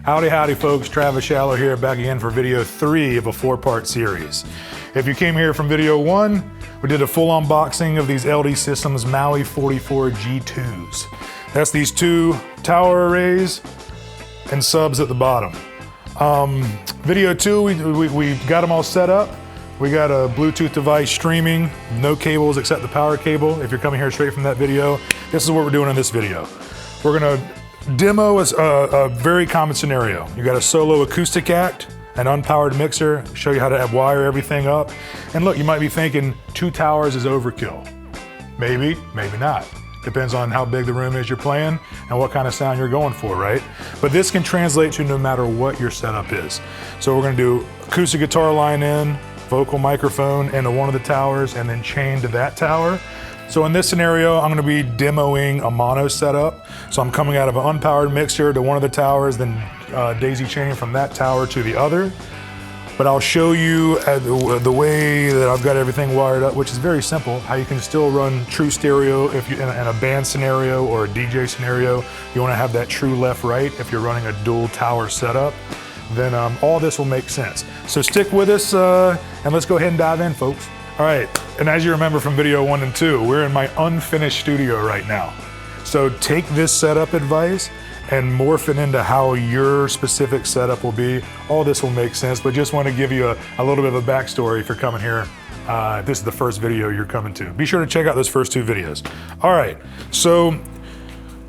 Howdy folks, Travis Shallow here, back again for video 3 of a 4-part series. If you came here from video 1, we did a full unboxing of these LD Systems Maui 44 G2s. That's these 2 tower arrays and subs at the bottom. Video 2, we got them all set up. We got a Bluetooth device streaming, no cables except the power cable. If you're coming here straight from that video, this is what we're doing in this video. We're gonna demo a very common scenario. You got a solo acoustic act, an unpowered mixer, show you how to wire everything up. And look, you might be thinking 2 towers is overkill. Maybe, maybe not. Depends on how big the room is you're playing and what kind of sound you're going for, right? But this can translate to no matter what your setup is. So we're gonna do acoustic guitar line in, vocal microphone into one of the towers, and then chain to that tower. So in this scenario, I'm gonna be demoing a mono setup. So I'm coming out of an unpowered mixer to one of the towers, then daisy chaining from that tower to the other. But I'll show you the way that I've got everything wired up, which is very simple, how you can still run true stereo if you in a band scenario or a DJ scenario. You wanna have that true left-right if you're running a dual tower setup. Then all this will make sense. So stick with us and let's go ahead and dive in, folks. All right, and as you remember from video 1 and 2, we're in my unfinished studio right now. So take this setup advice and morph it into how your specific setup will be. All this will make sense, but just want to give you a little bit of a backstory if you're coming here. This is the first video you're coming to. Be sure to check out those first 2 videos. All right, so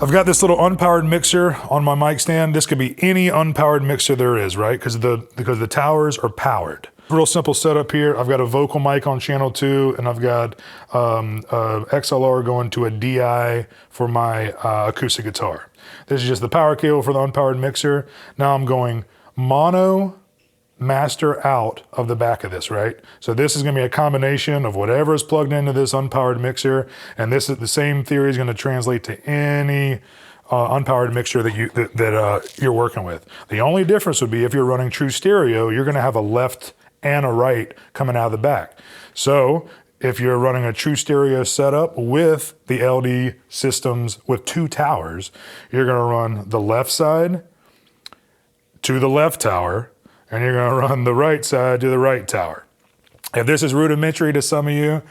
I've got this little unpowered mixer on my mic stand. This could be any unpowered mixer there is, right? Because the towers are powered. Real simple setup here. I've got a vocal mic on channel 2, and I've got XLR going to a DI for my acoustic guitar. This is just the power cable for the unpowered mixer. Now I'm going mono, master out of the back of this, right? So this is gonna be a combination of whatever is plugged into this unpowered mixer, and this is the same theory is gonna translate to any unpowered mixer that you're working with. The only difference would be if you're running true stereo, you're gonna have a left and a right coming out of the back. So if you're running a true stereo setup with the LD Systems with 2 towers, you're gonna run the left side to the left tower, and you're gonna run the right side to the right tower. If this is rudimentary to some of you,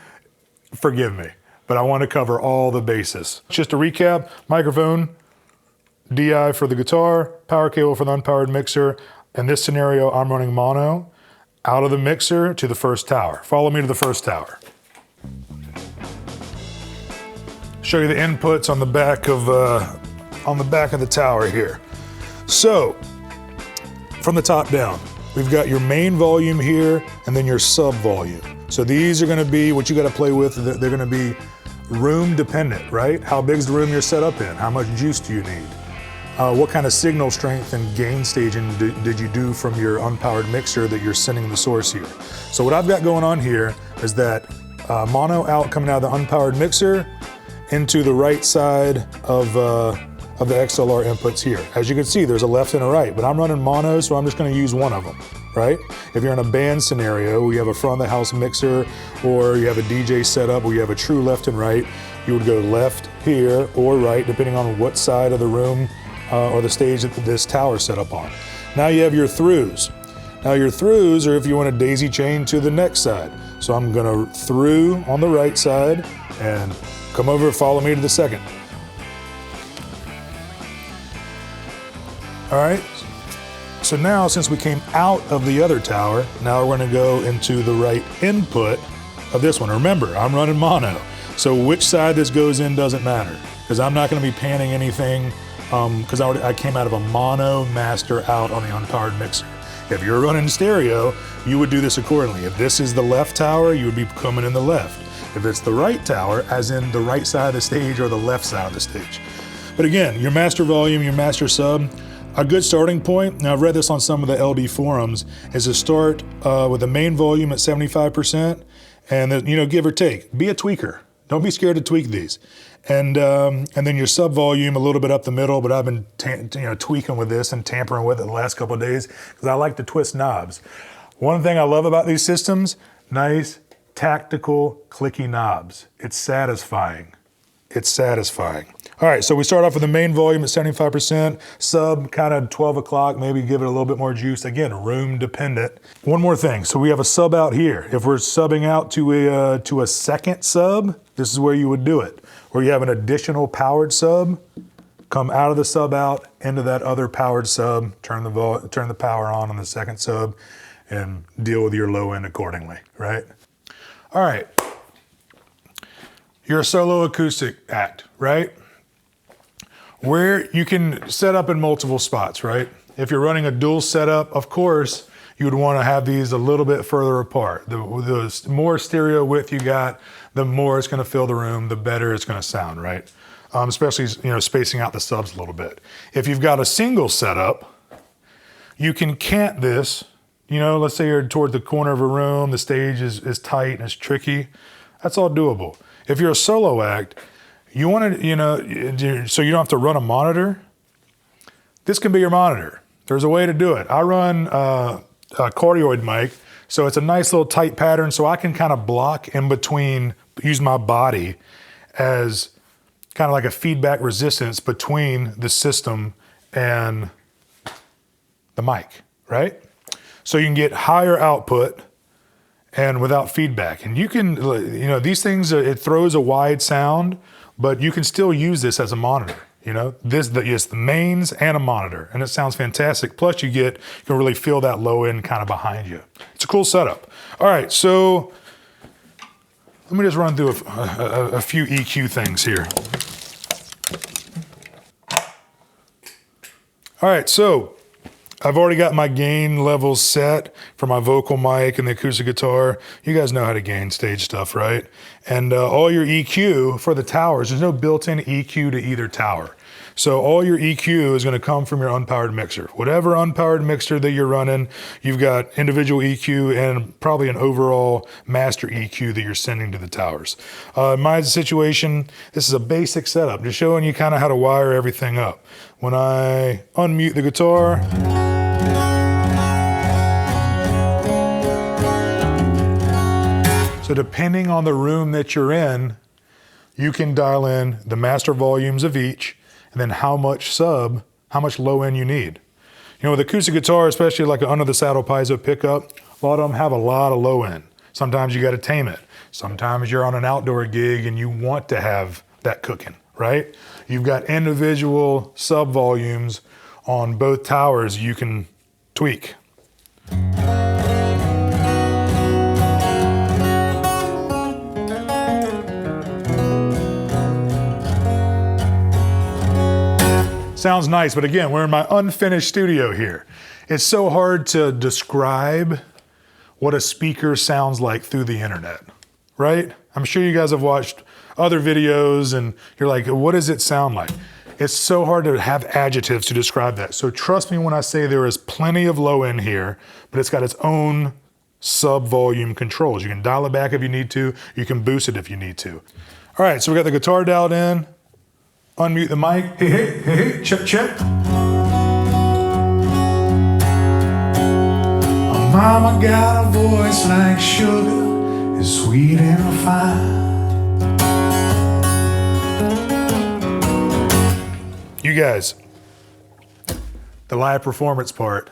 forgive me, but I wanna cover all the bases. Just to recap, microphone, DI for the guitar, power cable for the unpowered mixer. In this scenario, I'm running mono, out of the mixer to the first tower. Follow me to the first tower. Show you the inputs on the back of the tower here. So, from the top down, we've got your main volume here and then your sub volume. So these are gonna be what you gotta play with. They're gonna be room dependent, right? How big's the room you're set up in? How much juice do you need? What kind of signal strength and gain staging did you do from your unpowered mixer that you're sending the source here? So what I've got going on here is that mono out coming out of the unpowered mixer into the right side of the XLR inputs here. As you can see, there's a left and a right, but I'm running mono, so I'm just gonna use one of them, right? If you're in a band scenario, where you have a front of the house mixer, or you have a DJ setup where you have a true left and right, you would go left here or right, depending on what side of the room or the stage that this tower set up on. Now you have your throughs. Now your throughs are if you want to daisy chain to the next side. So I'm gonna through on the right side and come over, follow me to the second. All right, so now since we came out of the other tower, now we're gonna go into the right input of this one. Remember, I'm running mono. So which side this goes in doesn't matter, because I'm not gonna be panning anything because I came out of a mono master out on the unpowered mixer. If you're running stereo, you would do this accordingly. If this is the left tower, you would be coming in the left. If it's the right tower, as in the right side of the stage or the left side of the stage. But again, your master volume, your master sub, a good starting point, now I've read this on some of the LD forums, is to start with the main volume at 75%, and then, give or take. Be a tweaker. Don't be scared to tweak these. And then your sub volume a little bit up the middle, but I've been tweaking with this and tampering with it the last couple of days because I like to twist knobs. One thing I love about these systems, nice, tactical, clicky knobs. It's satisfying. It's satisfying. All right, so we start off with the main volume at 75%, sub kind of 12 o'clock, maybe give it a little bit more juice. Again, room dependent. One more thing, so we have a sub out here. If we're subbing out to a second sub, this is where you would do it. Where you have an additional powered sub, come out of the sub out into that other powered sub, turn the power on the second sub, and deal with your low end accordingly, right? All right, you're a solo acoustic act, right? Where you can set up in multiple spots, right? If you're running a dual setup, of course, you would want to have these a little bit further apart. The more stereo width you got, the more it's going to fill the room, the better it's going to sound, right? Especially, spacing out the subs a little bit. If you've got a single setup, you can cant this. Let's say you're toward the corner of a room, the stage is tight and it's tricky. That's all doable. If you're a solo act, you want to, so you don't have to run a monitor. This can be your monitor. There's a way to do it. I run a cardioid mic, so it's a nice little tight pattern, so I can kind of block in between, use my body as kind of like a feedback resistance between the system and the mic, right? So you can get higher output and without feedback. And you can, these things, it throws a wide sound, but you can still use this as a monitor. It's the mains and a monitor, and it sounds fantastic. Plus you can really feel that low end kind of behind you. It's a cool setup. All right, so let me just run through a few EQ things here. All right, so I've already got my gain levels set for my vocal mic and the acoustic guitar. You guys know how to gain stage stuff, right? And all your EQ for the towers, there's no built-in EQ to either tower. So all your EQ is going to come from your unpowered mixer. Whatever unpowered mixer that you're running, you've got individual EQ and probably an overall master EQ that you're sending to the towers. In my situation, this is a basic setup, just showing you kind of how to wire everything up. When I unmute the guitar, so depending on the room that you're in, you can dial in the master volumes of each and then how much low end you need. With acoustic guitar, especially like an under the saddle piezo pickup, a lot of them have a lot of low end. Sometimes you got to tame it. Sometimes you're on an outdoor gig and you want to have that cooking, right? You've got individual sub volumes on both towers you can tweak. Sounds nice, but again, we're in my unfinished studio here. It's so hard to describe what a speaker sounds like through the internet, right? I'm sure you guys have watched other videos and you're like, what does it sound like? It's so hard to have adjectives to describe that. So trust me when I say there is plenty of low end here, but it's got its own sub volume controls. You can dial it back if you need to. You can boost it if you need to. All right, so we got the guitar dialed in. Unmute the mic. Hey, check, check. My mama got a voice like sugar, it's sweet and refined. You guys, the live performance part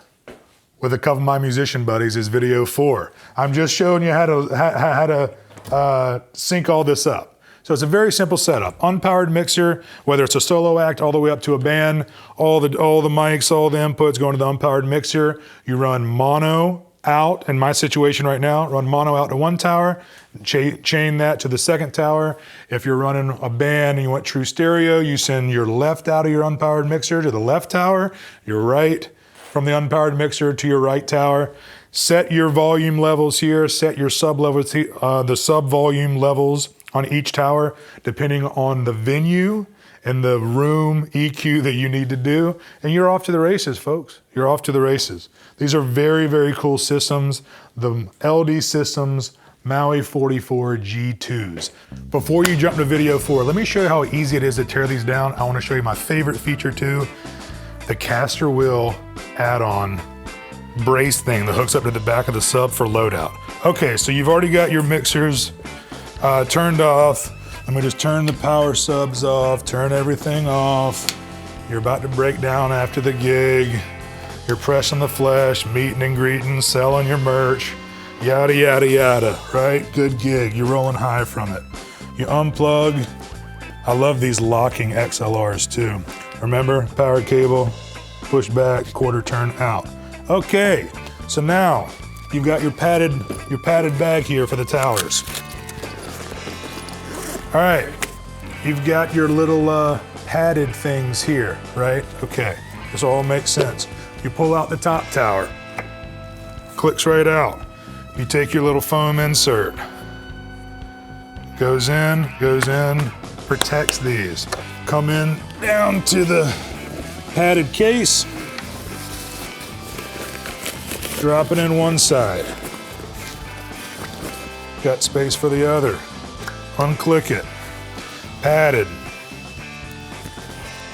with a couple of my musician buddies is video 4. I'm just showing you how to sync all this up. So it's a very simple setup. Unpowered mixer, whether it's a solo act all the way up to a band, all the mics, all the inputs going to the unpowered mixer. You run mono out, in my situation right now, run mono out to one tower, chain that to the second tower. If you're running a band and you want true stereo, you send your left out of your unpowered mixer to the left tower, your right from the unpowered mixer to your right tower. Set your volume levels here, set your sub levels, the sub volume levels on each tower, depending on the venue and the room EQ that you need to do. And you're off to the races, folks. You're off to the races. These are very, very cool systems. The LD Systems Maui 44 G2s. Before you jump to video 4, let me show you how easy it is to tear these down. I want to show you my favorite feature too, the caster wheel add-on brace thing that hooks up to the back of the sub for loadout. Okay, so you've already got your mixers turned off. Let me just turn the power subs off, turn everything off. You're about to break down after the gig. You're pressing the flesh, meeting and greeting, selling your merch, yada, yada, yada, right? Good gig, you're rolling high from it. You unplug. I love these locking XLRs too. Remember, power cable, push back, quarter turn out. Okay, so now you've got your padded bag here for the towers. All right, you've got your little padded things here, right? Okay, this all makes sense. You pull out the top tower, clicks right out. You take your little foam insert, goes in, protects these. Come in down to the padded case, drop it in one side. Got space for the other. Unclick it, padded.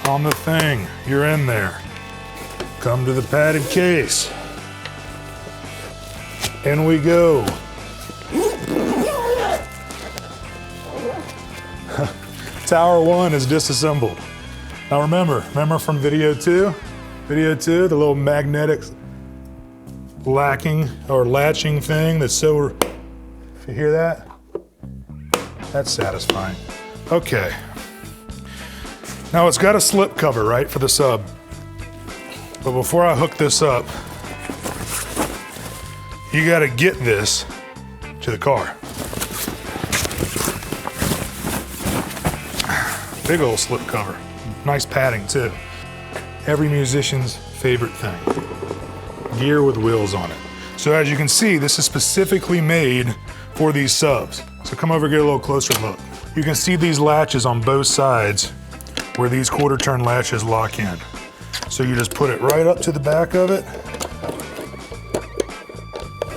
On the thing, you're in there. Come to the padded case. In we go. Tower 1 is disassembled. Now remember from video 2, the little magnetic latching thing that's so, if you hear that? That's satisfying. Okay. Now it's got a slip cover, right, for the sub. But before I hook this up, you gotta get this to the car. Big old slip cover. Nice padding too. Every musician's favorite thing. Gear with wheels on it. So as you can see, this is specifically made for these subs. So come over, get a little closer look. You can see these latches on both sides where these quarter turn latches lock in. So you just put it right up to the back of it.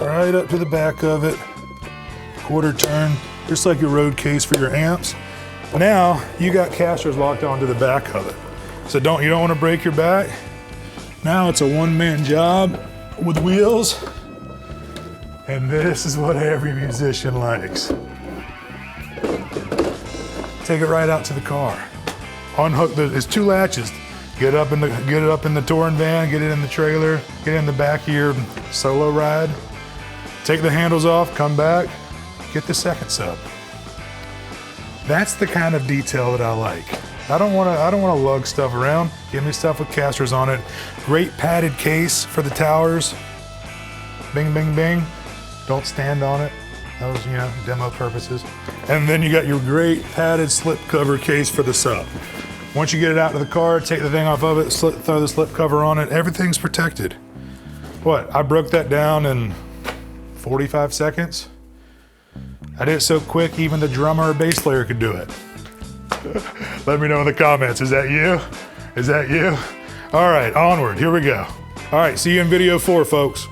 Right up to the back of it. Quarter turn, just like your road case for your amps. Now you got casters locked onto the back of it. So you don't want to break your back. Now it's a one-man job with wheels. And this is what every musician likes. Take it right out to the car. Unhook there's 2 latches. Get it up in the touring van, get it in the trailer, get it in the back of your solo ride. Take the handles off, come back, get the second sub. That's the kind of detail that I like. I don't want to lug stuff around. Give me stuff with casters on it. Great padded case for the towers. Bing, bing, bing. Don't stand on it. That was, demo purposes. And then you got your great padded slip cover case for the sub. Once you get it out to the car, take the thing off of it, throw the slip cover on it, everything's protected. What, I broke that down in 45 seconds? I did it so quick, even the drummer or bass player could do it. Let me know in the comments, is that you? Is that you? All right, onward, here we go. All right, see you in video 4, folks.